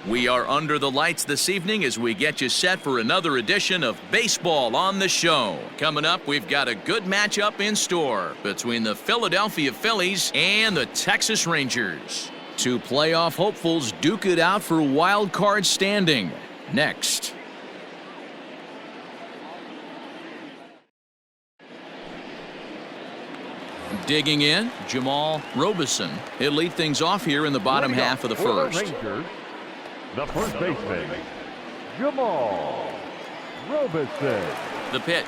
We are under the lights this evening as we get you set for another edition of Baseball on the Show. Coming up, we've got a good matchup in store between the Philadelphia Phillies and the Texas Rangers. Two playoff hopefuls duke it out for wild card standing. Next. Digging in, Jamal Robison. He'll lead things off here in the bottom half of the first. Rangers, the first baseman, Jamal Robison. The pitch.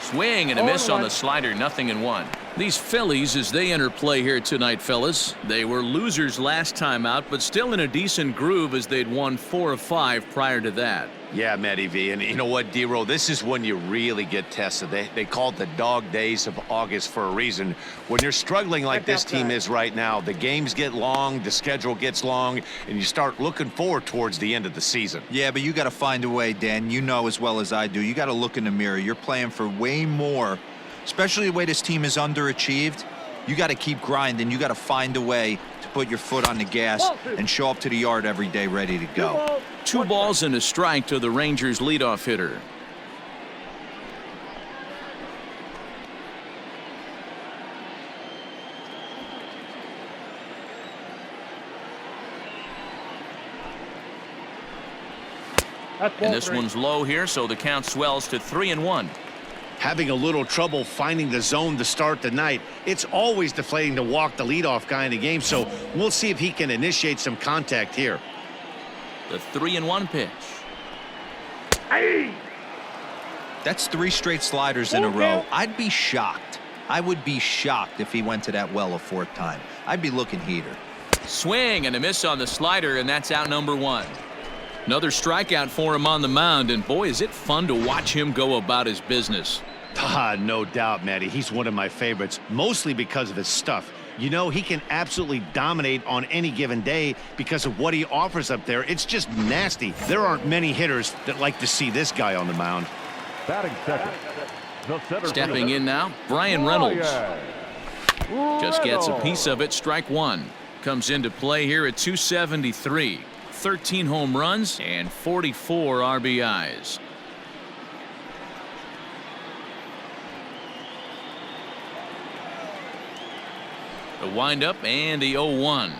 Swing and a miss on the slider, 0-1. These Phillies, as they enter play here tonight, fellas, they were losers last time out, but still in a decent groove as they'd won 4 of 5 prior to that. Yeah, Matty V, and you know what, D-Roll, this is when you really get tested. They call it the dog days of August for a reason. When you're struggling like this team is right now, the games get long, the schedule gets long, and you start looking forward towards the end of the season. Yeah, but you got to find a way, Dan. You know as well as I do. You got to look in the mirror. You're playing for way more, especially the way this team is underachieved. You got to keep grinding. You got to find a way to put your foot on the gas and show up to the yard every day ready to go. 2 balls and a strike to the Rangers leadoff hitter. And this one's low here, so the count swells to 3-1. Having a little trouble finding the zone to start the night. It's always deflating to walk the leadoff guy in the game, so we'll see if he can initiate some contact here. The 3-1 pitch. Hey! That's 3 straight sliders in a row. I'd be shocked. I would be shocked if he went to that well a 4th time. I'd be looking heater. Swing and a miss on the slider, and that's out number 1. Another strikeout for him on the mound, and boy, is it fun to watch him go about his business. No doubt, Matty. He's one of my favorites, mostly because of his stuff. You know, he can absolutely dominate on any given day because of what he offers up there. It's just nasty. There aren't many hitters that like to see this guy on the mound. Batting second. Stepping in now, Brian Reynolds. Just gets a piece of it, strike 1. Comes into play here at 273. 13 home runs and 44 RBIs. The windup and the 0-1.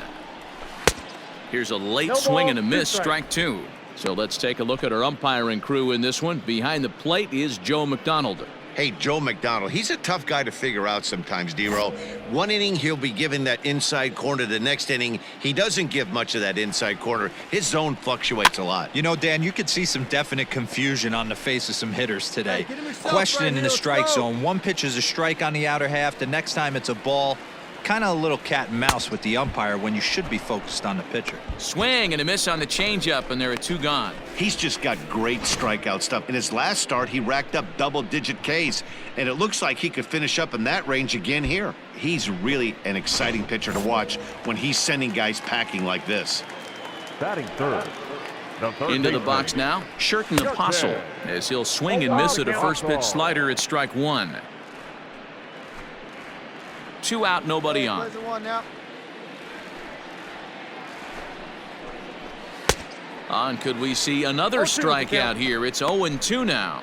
Here's a late swing and a miss, strike 2. So let's take a look at our umpiring crew in this one. Behind the plate is Joe McDonald. Hey, Joe McDonald, he's a tough guy to figure out sometimes, D-Roll. One inning, he'll be giving that inside corner. The next inning, he doesn't give much of that inside corner. His zone fluctuates a lot. You know, Dan, you could see some definite confusion on the face of some hitters today. Questioning in the strike zone. One pitch is a strike on the outer half. The next time it's a ball. Kind of a little cat and mouse with the umpire when you should be focused on the pitcher. Swing and a miss on the changeup, and there are 2 gone. He's just got great strikeout stuff. In his last start, he racked up double-digit Ks, and it looks like he could finish up in that range again here. He's really an exciting pitcher to watch when he's sending guys packing like this. Batting third. Into the box now, Sherten Apostle, as he'll swing and miss at a first-pitch slider at strike 1. 2 out, nobody on. On, could we see another strikeout here? It's 0-2 now.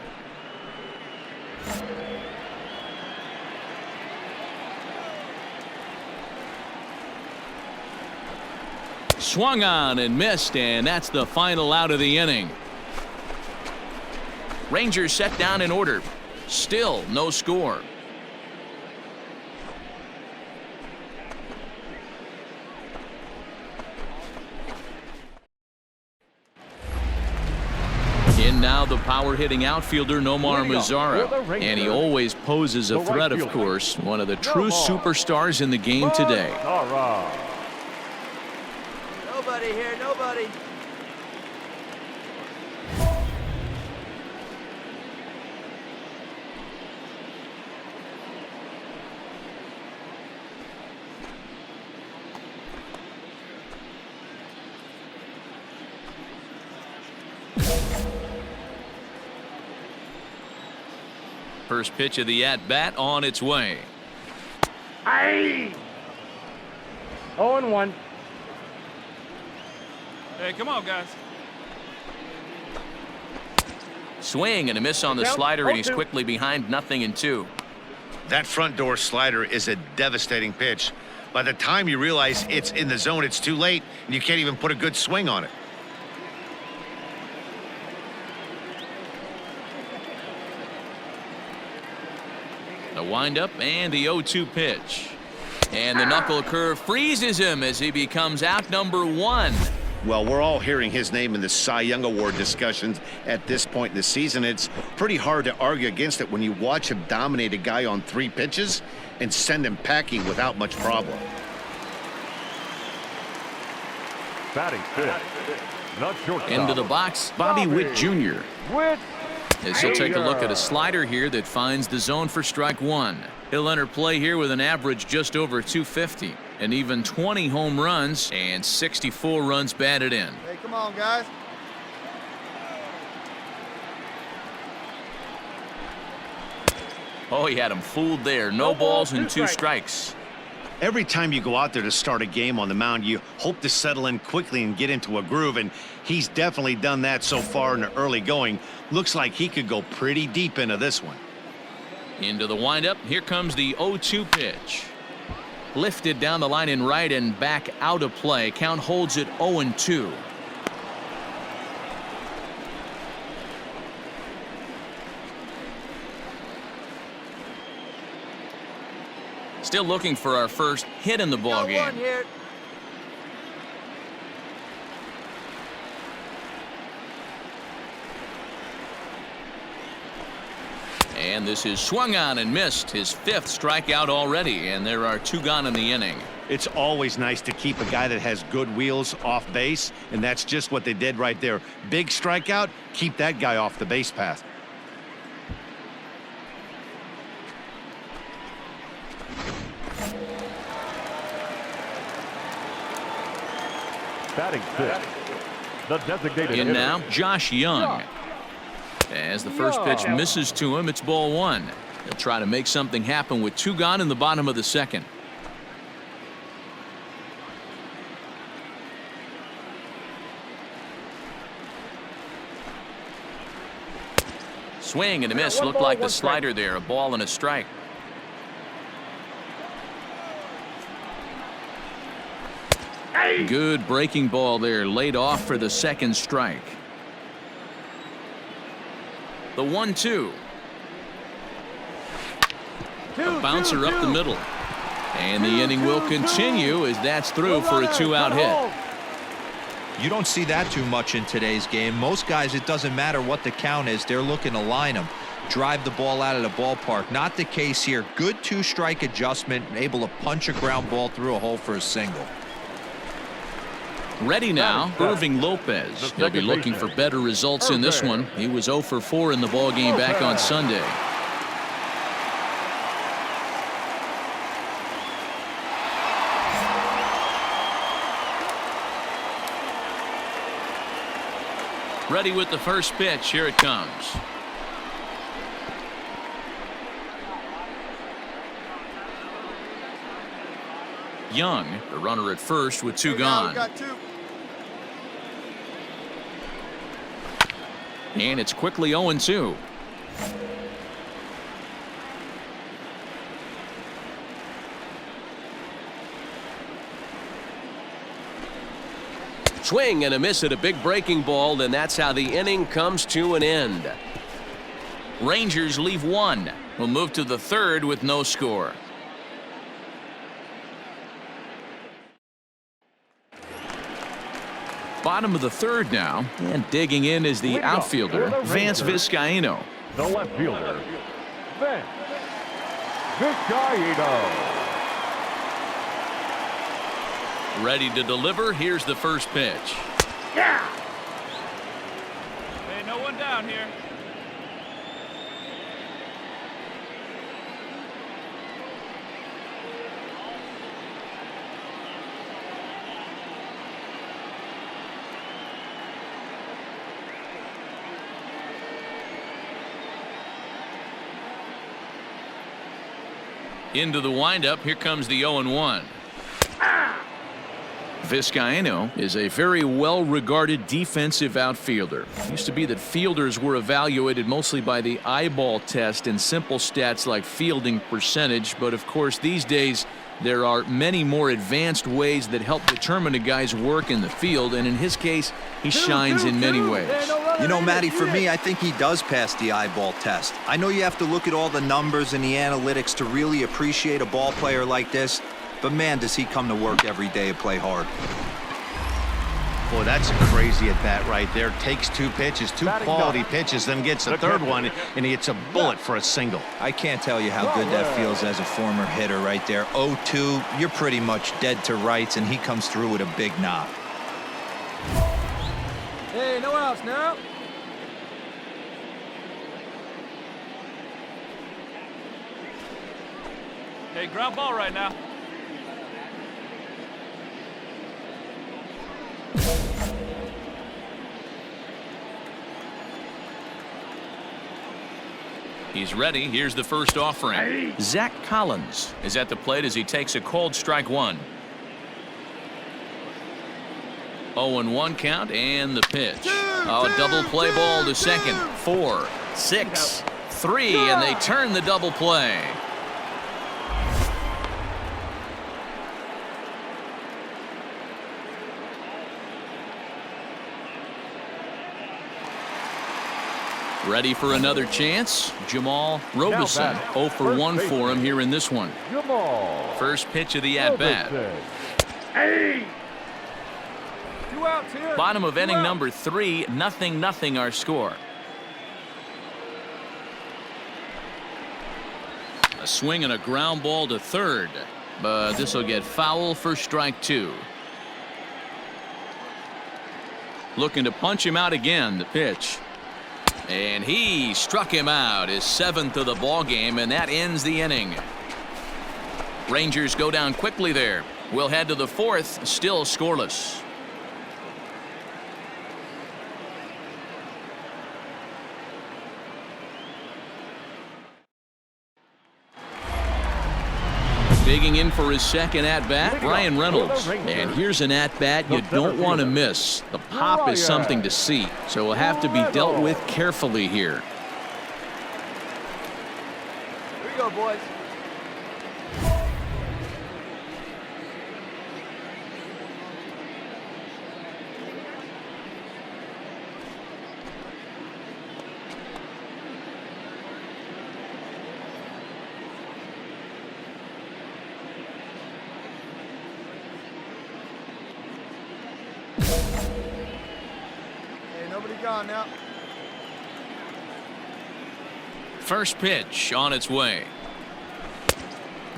Swung on and missed, and that's the final out of the inning. Rangers set down in order. Still no score. In now the power-hitting outfielder Nomar Mazara, and he always poses a threat, of course. One of the true superstars in the game today. Nobody here, nobody. First pitch of the at-bat on its way. Aye. 0-1. Hey, come on, guys. Swing and a miss on the slider, and he's quickly behind 0-2. That front door slider is a devastating pitch. By the time you realize it's in the zone, it's too late, and you can't even put a good swing on it. The windup and the 0-2 pitch. And the knuckle curve freezes him as he becomes out number 1. Well, we're all hearing his name in the Cy Young Award discussions at this point in the season. It's pretty hard to argue against it when you watch him dominate a guy on 3 pitches and send him packing without much problem. Batting fifth. Not shortstop. Into the box, Bobby Witt Jr. Witt. As he'll take a look at a slider here that finds the zone for strike 1. He'll enter play here with an average just over 250. And even 20 home runs and 64 runs batted in. Hey, come on, guys. Oh, he had him fooled there. No balls and 2 strikes. Every time you go out there to start a game on the mound, you hope to settle in quickly and get into a groove, and he's definitely done that so far in the early going. Looks like he could go pretty deep into this one. Into the windup. Here comes the 0-2 pitch. Lifted down the line in right and back out of play. Count holds it 0-2. Still looking for our first hit in the ball game. One here. And this is swung on and missed. His 5th strikeout already, and there are 2 gone in the inning. It's always nice to keep a guy that has good wheels off base, and that's just what they did right there. Big strikeout, keep that guy off the base path. Batting fifth. The designated In hitter. now, Josh Young. As the first pitch misses to him, it's ball 1. He'll try to make something happen with 2 gone in the bottom of the 2nd. Swing and a miss. Looked like the slider there. A ball and a strike. Good breaking ball there. Laid off for the 2nd strike. The 1-2. A bouncer up the middle. And the inning will continue as that's through for a 2-out hit. You don't see that too much in today's game. Most guys, it doesn't matter what the count is. They're looking to line them, drive the ball out of the ballpark. Not the case here. Good 2-strike adjustment, able to punch a ground ball through a hole for a single. Ready now, Irving Lopez. He'll be looking for better results in this one. He was 0 for 4 in the ballgame back on Sunday. Ready with the first pitch. Here it comes. Young, the runner at first with 2 gone. Got 2. And it's quickly 0-2. Swing and a miss at a big breaking ball, and that's how the inning comes to an end. Rangers leave 1. We'll move to the 3rd with no score. Bottom of the 3rd now, and digging in is the outfielder, Vance Vizcaino. The left fielder, Vance Vizcaino. Ready to deliver. Here's the first pitch. Hey, no one down here. Into the windup. Here comes the 0-1. Vizcaino is a very well-regarded defensive outfielder. It used to be that fielders were evaluated mostly by the eyeball test and simple stats like fielding percentage, but of course these days there are many more advanced ways that help determine a guy's work in the field, and in his case, he shines in many ways. You know, Matty, for me, I think he does pass the eyeball test. I know you have to look at all the numbers and the analytics to really appreciate a ball player like this, but man, does he come to work every day and play hard. Boy, that's a crazy at bat right there. Takes 2 pitches, 2 quality pitches, then gets a 3rd one, and he hits a bullet for a single. I can't tell you how good that feels as a former hitter right there. 0-2, you're pretty much dead to rights, and he comes through with a big knock. Hey, no outs now. Hey, ground ball right now. He's ready. Here's the first offering. Zach Collins is at the plate as he takes a cold strike 1. 0-1 count and the pitch. Oh, double play ball to second. 4, 6, 3, and they turn the double play. Ready for another chance. Jamal Robeson 0 for 1 for him here in this one. Jamal. First pitch of the at-bat. Hey. 2 outs here. Bottom of inning number 3, 0-0 our score. A swing and a ground ball to third, but this will get foul for strike 2. Looking to punch him out again. The pitch. And he struck him out, his 7th of the ball game, and that ends the inning. Rangers go down quickly there. We'll head to the 4th, still scoreless. Digging in for his second at-bat, Ryan Reynolds. And here's an at-bat you don't want to miss. The pop is something to see, so will have to be dealt with carefully here. Here we go, boys. Hey, nobody gone now. First pitch on its way.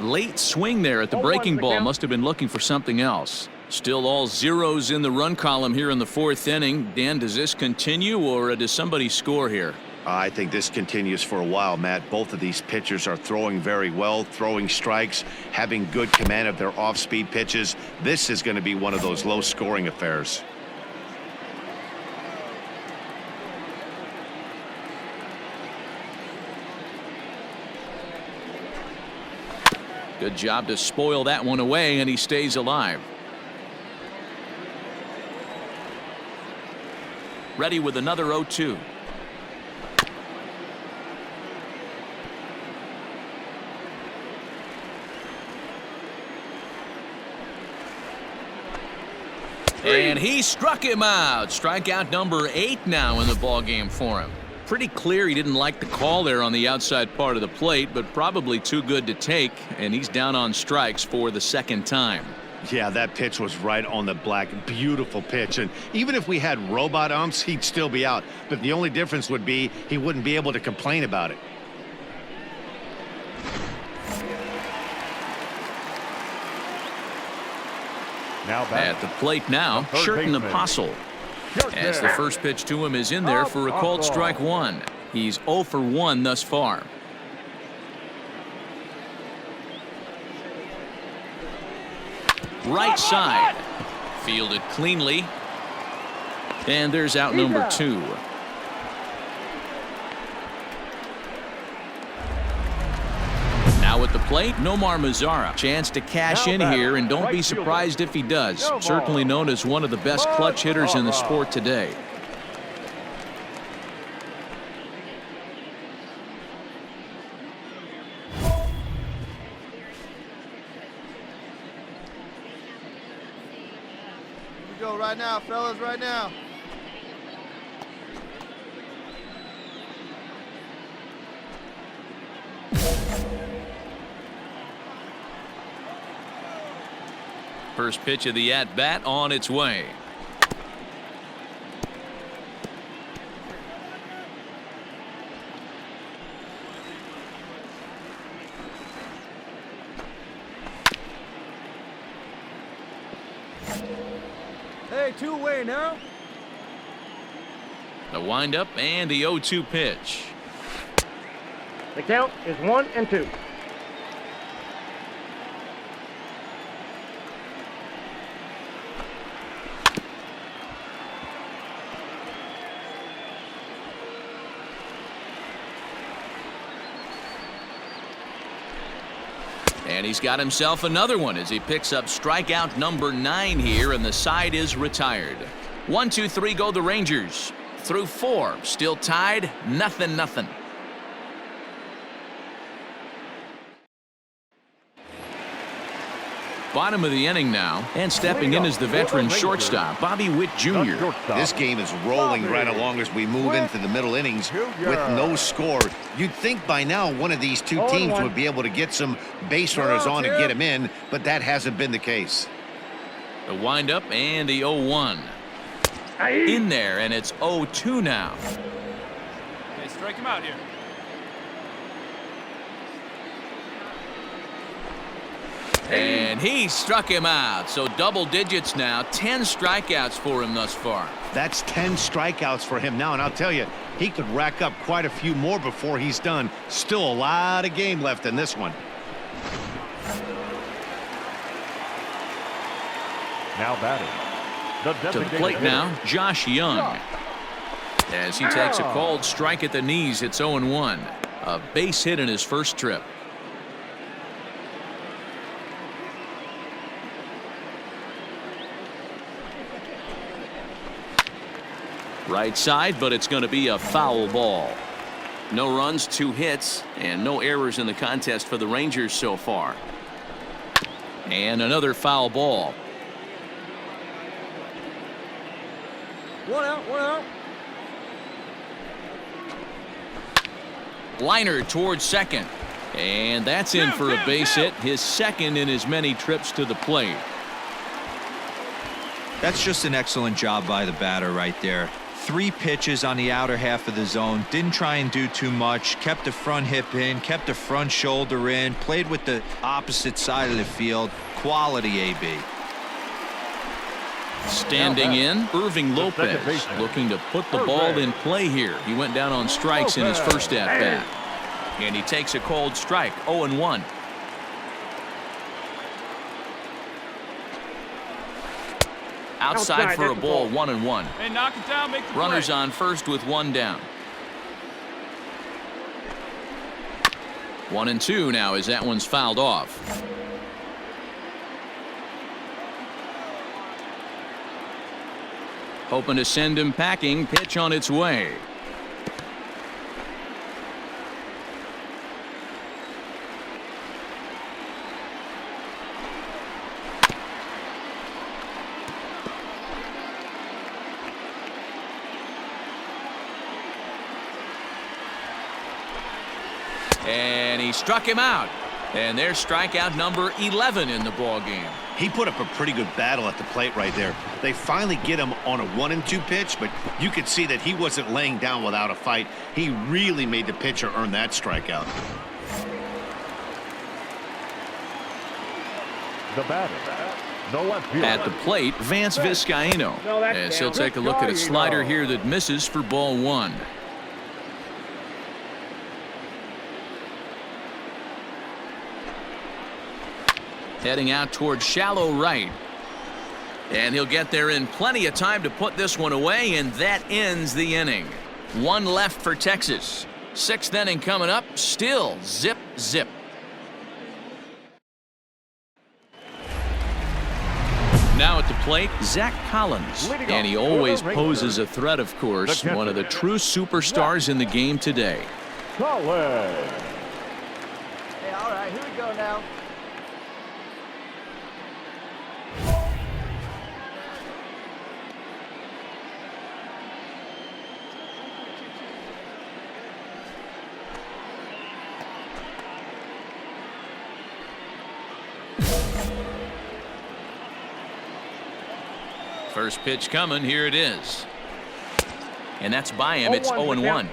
Late swing there at the breaking ball. Must have been looking for something else. Still all zeros in the run column here in the 4th inning. Dan, does this continue or does somebody score here? I think this continues for a while, Matt. Both of these pitchers are throwing very well, throwing strikes, having good command of their off-speed pitches. This is going to be one of those low-scoring affairs. Good job to spoil that one away, and he stays alive. Ready with another 0-2. And he struck him out. Strikeout number 8 now in the ballgame for him. Pretty clear he didn't like the call there on the outside part of the plate, but probably too good to take, and he's down on strikes for the 2nd time. Yeah, that pitch was right on the black. Beautiful pitch. And even if we had robot umps, he'd still be out. But the only difference would be he wouldn't be able to complain about it. Now back At the plate now, Sherton Apostle. As the first pitch to him is in there for a called strike 1. He's 0 for 1 thus far. Right side. Fielded cleanly. And there's out number 2. Now at the plate, Nomar Mazara. Chance to cash in here, and don't be surprised if he does. Certainly known as one of the best clutch hitters in the sport today. Here we go right now, fellas, right now. First pitch of the at-bat on its way. Hey, two-way now. The windup and the 0-2 pitch. The count is 1-2. And he's got himself another one as he picks up strikeout number 9 here, and the side is retired. 1, 2, 3 go the Rangers. Through 4, still tied, 0-0. Bottom of the inning now, and stepping in is the veteran shortstop, Bobby Witt Jr. This game is rolling right along as we move into the middle innings with no score. You'd think by now one of these two teams would be able to get some base runners on and get them in, but that hasn't been the case. The windup and the 0-1. In there, and it's 0-2 now. Hey, strike him out here. And he struck him out. So double digits now. 10 strikeouts for him thus far. That's 10 strikeouts for him now, and I'll tell you, he could rack up quite a few more before he's done. Still a lot of game left in this one. Now batting. To the plate now, Josh Young. As he takes a called strike at the knees, it's 0-1. A base hit in his first trip. Right side, but it's going to be a foul ball. No runs, 2 hits, and no errors in the contest for the Rangers so far. And another foul ball. 1 out, 1 out. Liner towards second. And that's in for a base hit, his second in his many trips to the plate. That's just an excellent job by the batter right there. 3 pitches on the outer half of the zone. Didn't try and do too much. Kept the front hip in. Kept the front shoulder in. Played with the opposite side of the field. Quality AB. Standing in, Irving Lopez looking to put the ball in play here. He went down on strikes in his first at-bat. And he takes a cold strike, 0-1. Outside for a ball, 1-1. Hey, knock it down, make the Runners play. on first with 1 down. 1-2 now as that one's fouled off. Hoping to send him packing. Pitch on its way. And he struck him out. And there's strikeout number 11 in the ball game. He put up a pretty good battle at the plate right there. They finally get him on a 1-2 pitch, but you could see that he wasn't laying down without a fight. He really made the pitcher earn that strikeout. The batter. The left fielder. At the plate, Vance Vizcaino. As he'll take a look at a slider here that misses for ball 1. Heading out towards shallow right. And he'll get there in plenty of time to put this one away, and that ends the inning. 1 left for Texas. 6th inning coming up. Still zip, zip. Now at the plate, Zach Collins. And he always poses a threat, of course. One of the true superstars in the game today. Collins. Hey, all right, here we go now. First pitch coming. Here it is. And that's by him. It's 0-1.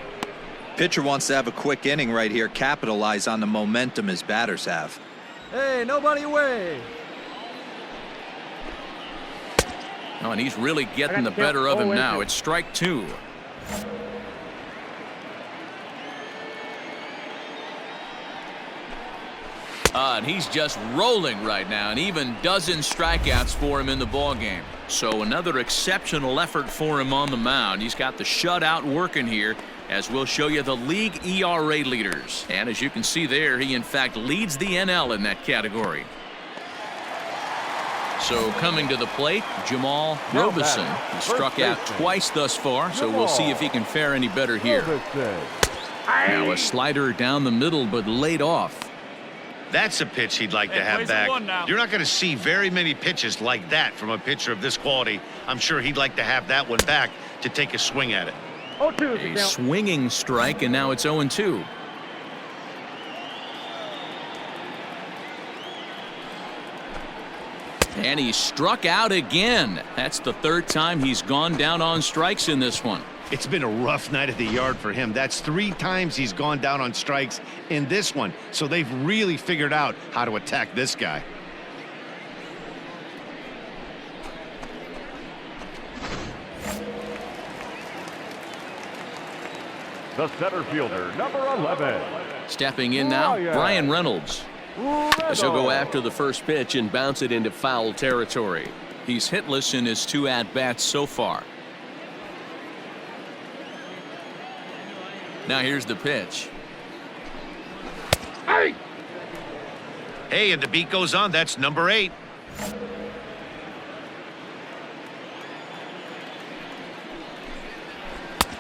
Pitcher wants to have a quick inning right here, capitalize on the momentum his batters have. Hey, nobody away. Oh, and he's really getting the better of him now. It's strike 2. And he's just rolling right now, and even dozens strikeouts for him in the ballgame. So another exceptional effort for him on the mound. He's got the shutout working here, as we'll show you the league ERA leaders. And as you can see there, he in fact leads the NL in that category. So coming to the plate, Jamal Robinson. He struck out twice thus far, so we'll see if he can fare any better here. Now a slider down the middle, but laid off. That's a pitch he'd like to have back. You're not going to see very many pitches like that from a pitcher of this quality. I'm sure he'd like to have that one back to take a swing at it. A swinging strike, and now it's 0-2. And he struck out again. That's the third time he's gone down on strikes in this one. It's been a rough night at the yard for him. That's 3 times he's gone down on strikes in this one. So they've really figured out how to attack this guy. The center fielder, number 11. Stepping in now, Brian Reynolds. As he'll go after the first pitch and bounce it into foul territory. He's hitless in his 2 at-bats so far. Now here's the pitch. Hey, and the beat goes on. That's number 8.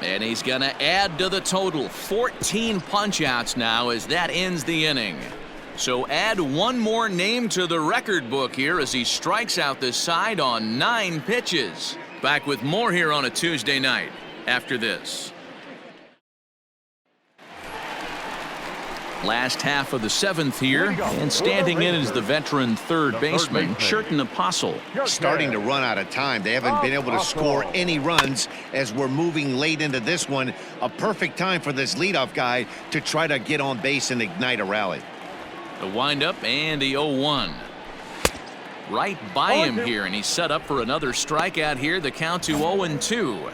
And he's going to add to the total. 14 punch-outs now as that ends the inning. So add one more name to the record book here as he strikes out this side on 9 pitches. Back with more here on a Tuesday night after this. Last half of the 7th here, and standing in is the veteran third baseman, Sherton Apostle. Starting to run out of time. They haven't been able to score any runs as we're moving late into this one. A perfect time for this leadoff guy to try to get on base and ignite a rally. The windup and the 0-1. Right by him here, and he's set up for another strikeout here. The count to 0-2.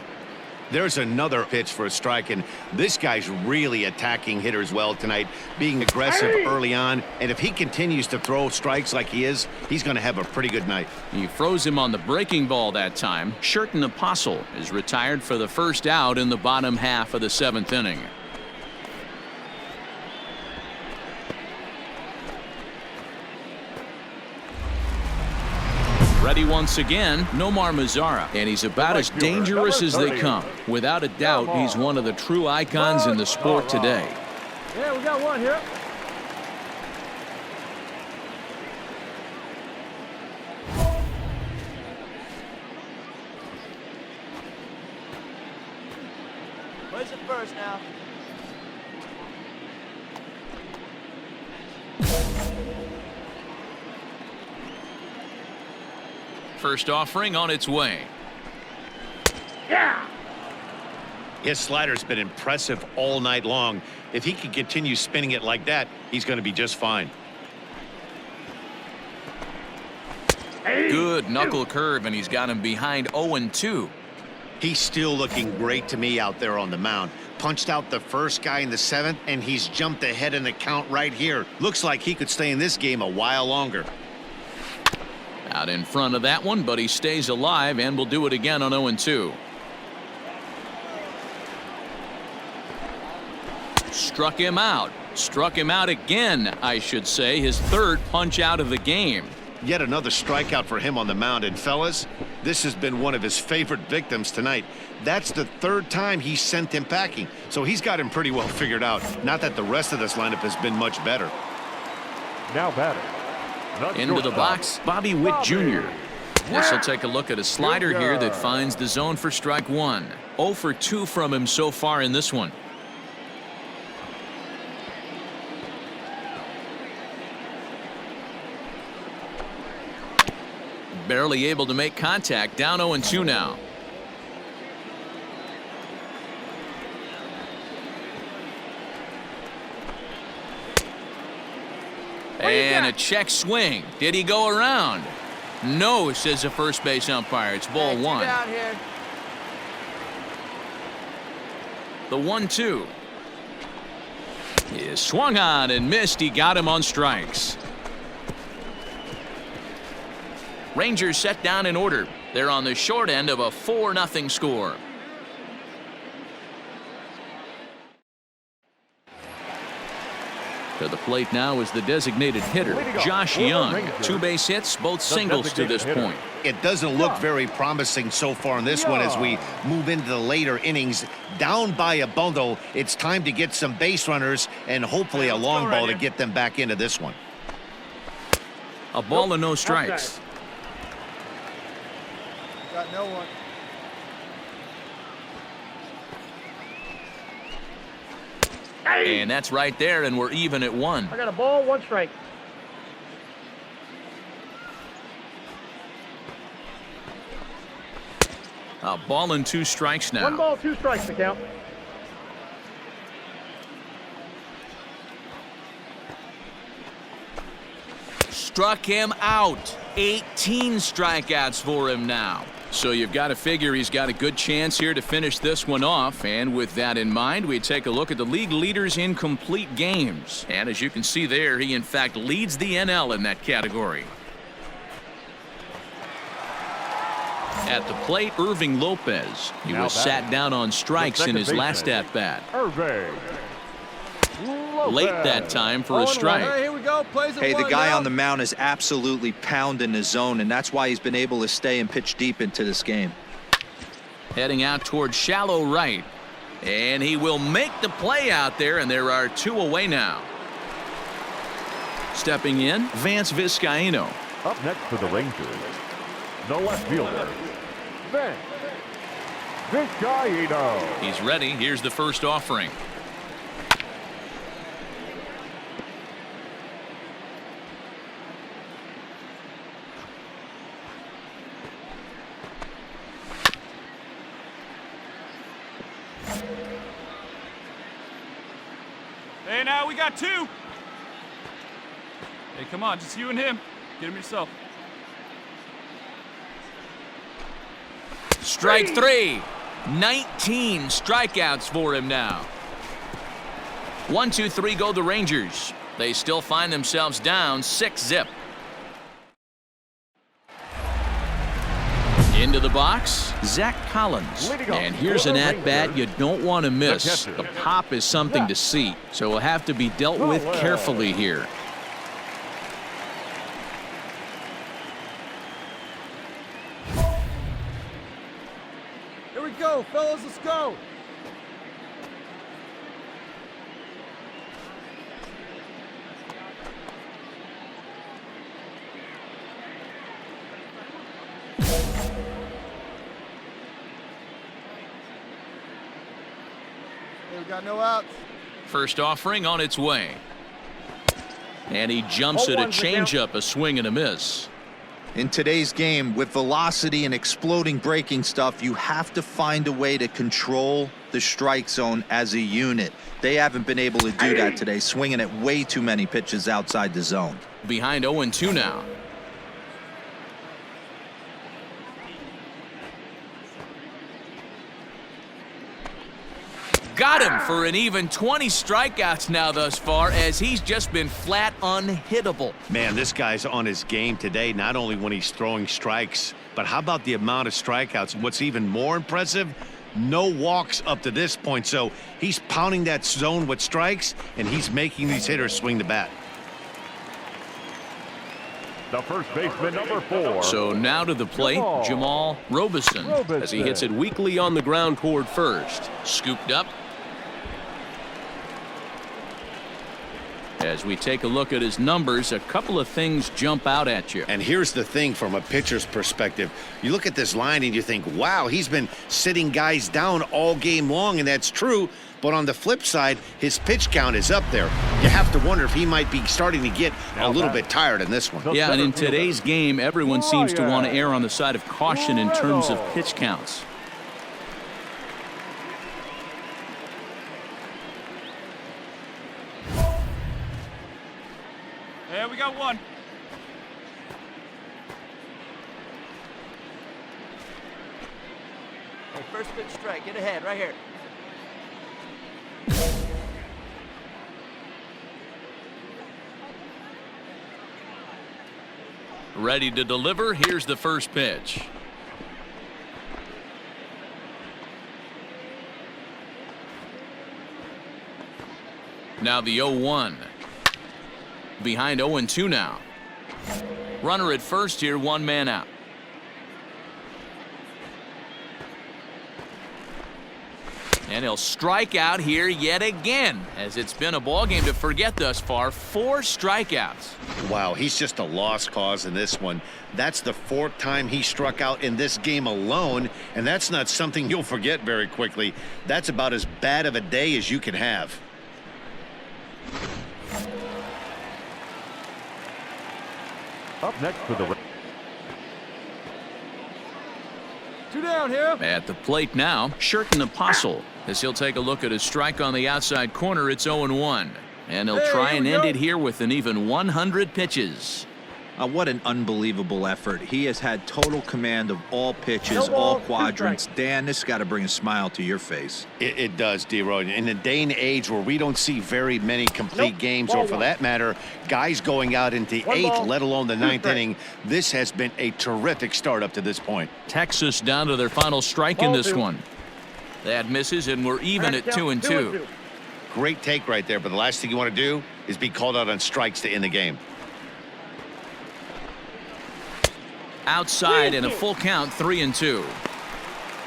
There's another pitch for a strike, and this guy's really attacking hitters well tonight, being aggressive early on. And if he continues to throw strikes like he is, he's going to have a pretty good night. He froze him on the breaking ball that time. Sherton Apostle is retired for the first out in the bottom half of the 7th inning. Ready once again, Nomar Mazara, and he's about as dangerous as they come. Without a doubt, he's one of the true icons in the sport today. Yeah, we got one here. Where's it first now? First offering on its way. His slider's been impressive all night long. If he can continue spinning it like that, he's going to be just fine. Good knuckle curve, and he's got him behind 0-2. He's still looking great to me out there on the mound. Punched out the first guy in the 7th, and he's jumped ahead in the count right here. Looks like he could stay in this game a while longer. Out in front of that one, but he stays alive and will do it again on 0-2. Struck him out. Struck him out again, I should say. His 3rd punch out of the game. Yet another strikeout for him on the mound. And fellas, this has been one of his favorite victims tonight. That's the third time he sent him packing. So he's got him pretty well figured out. Not that the rest of this lineup has been much better. Now batting. Into the box, Bobby Witt Jr. This will take a look at a slider here that finds the zone for strike one. 0 for 2 from him so far in this one. Barely able to make contact. Down 0-2 now. And a check swing. Did he go around? No, says the first base umpire. It's ball one. Down here. The 1-2 is swung on and missed. He got him on strikes. Rangers set down in order. They're on the short end of a 4-0 score. To the plate now is the designated hitter, Josh Young. 2 base hits, both singles to this point. It doesn't look very promising so far in this one as we move into the later innings. Down by a bundle, it's time to get some base runners and hopefully a long ball to get them back into this one. A ball and no strikes. Got no one. And that's right there, and we're even at 1. I got a ball, 1 strike. A ball and 2 strikes now. 1 ball, 2 strikes to count. Struck him out. 18 strikeouts for him now. So you've got to figure he's got a good chance here to finish this one off. And with that in mind, we take a look at the league leaders in complete games. And as you can see there, he in fact leads the NL in that category. At the plate, Irving Lopez. He was sat down on strikes in his last at-bat. Irving. Late that time for a strike. Hey, here we go. Plays it Hey, the one guy now. on the mound is absolutely pounding the zone, and that's why he's been able to stay and pitch deep into this game. Heading out towards shallow right. And he will make the play out there, and there are 2 away now. Stepping in, Vance Vizcaino. Up next for the Rangers, the left fielder, Vance Vizcaino. He's ready. Here's the first offering. Hey, now we got 2. Hey, come on, just you and him. Get him yourself. Strike 3. 19 strikeouts for him now. 1, 2, 3 go the Rangers. They still find themselves down 6-0. Into the box, Zach Collins. And here's an at-bat you don't want to miss. The pop is something to see, so will have to be dealt with carefully here. Here we go, fellas. Let's go. We got no outs. First offering on its way. And he jumps at a changeup, a swing and a miss. In today's game, with velocity and exploding breaking stuff, you have to find a way to control the strike zone as a unit. They haven't been able to do that today, swinging at way too many pitches outside the zone. Behind 0-2 now. Got him for an even 20 strikeouts now thus far, as he's just been flat unhittable. Man, this guy's on his game today, not only when he's throwing strikes, but how about the amount of strikeouts? And what's even more impressive, no walks up to this point. So he's pounding that zone with strikes, and he's making these hitters swing the bat. The first baseman, number 4. So now to the plate, Jamal Robison, as he hits it weakly on the ground toward first. Scooped up. As we take a look at his numbers, a couple of things jump out at you. And here's the thing from a pitcher's perspective. You look at this line and you think, wow, he's been sitting guys down all game long, and that's true. But on the flip side, his pitch count is up there. You have to wonder if he might be starting to get a little bit tired in this one. Yeah, and in today's game, everyone seems to want to err on the side of caution in terms of pitch counts. Yeah, we got one. Hey, first pitch strike. Get ahead, right here. Ready to deliver. Here's the first pitch. Now the 0-1. Behind 0-2 now. Runner at first here, one man out. And he'll strike out here yet again, as it's been a ball game to forget thus far. 4 strikeouts. Wow, he's just a lost cause in this one. That's the 4th time he struck out in this game alone, and that's not something you'll forget very quickly. That's about as bad of a day as you can have. Up next for the... 2 down here. At the plate now, Shirton Apostle, as he'll take a look at his strike on the outside corner. It's 0-1. And he'll try and end it here with an even 100 pitches. What an unbelievable effort. He has had total command of all pitches, all quadrants. Dan, this got to bring a smile to your face. It does, D-Roy. In a day and age where we don't see very many complete games, or for that matter, guys going out into 8th, let alone the 9th inning, this has been a terrific start up to this point. Texas down to their final strike in this one. That misses, and we're even at 2-2. Great take right there, but the last thing you want to do is be called out on strikes to end the game. Outside and a full count, 3-2.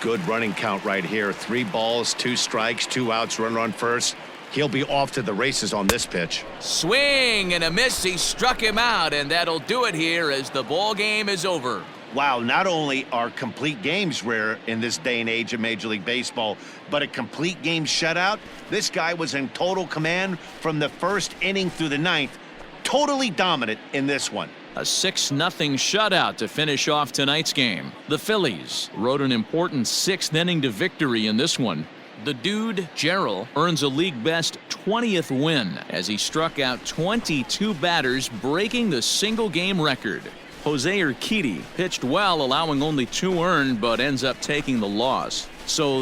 Good running count right here. 3 balls, 2 strikes, 2 outs, runner on first. He'll be off to the races on this pitch. Swing and a miss. He struck him out, and that'll do it here as the ball game is over. Wow, not only are complete games rare in this day and age of Major League Baseball, but a complete game shutout. This guy was in total command from the 1st inning through the 9th. Totally dominant in this one. A 6-0 shutout to finish off tonight's game. The Phillies rode an important 6th inning to victory in this one. The dude, Gerald, earns a league-best 20th win as he struck out 22 batters, breaking the single-game record. Jose Urquidy pitched well, allowing only 2 earned, but ends up taking the loss. So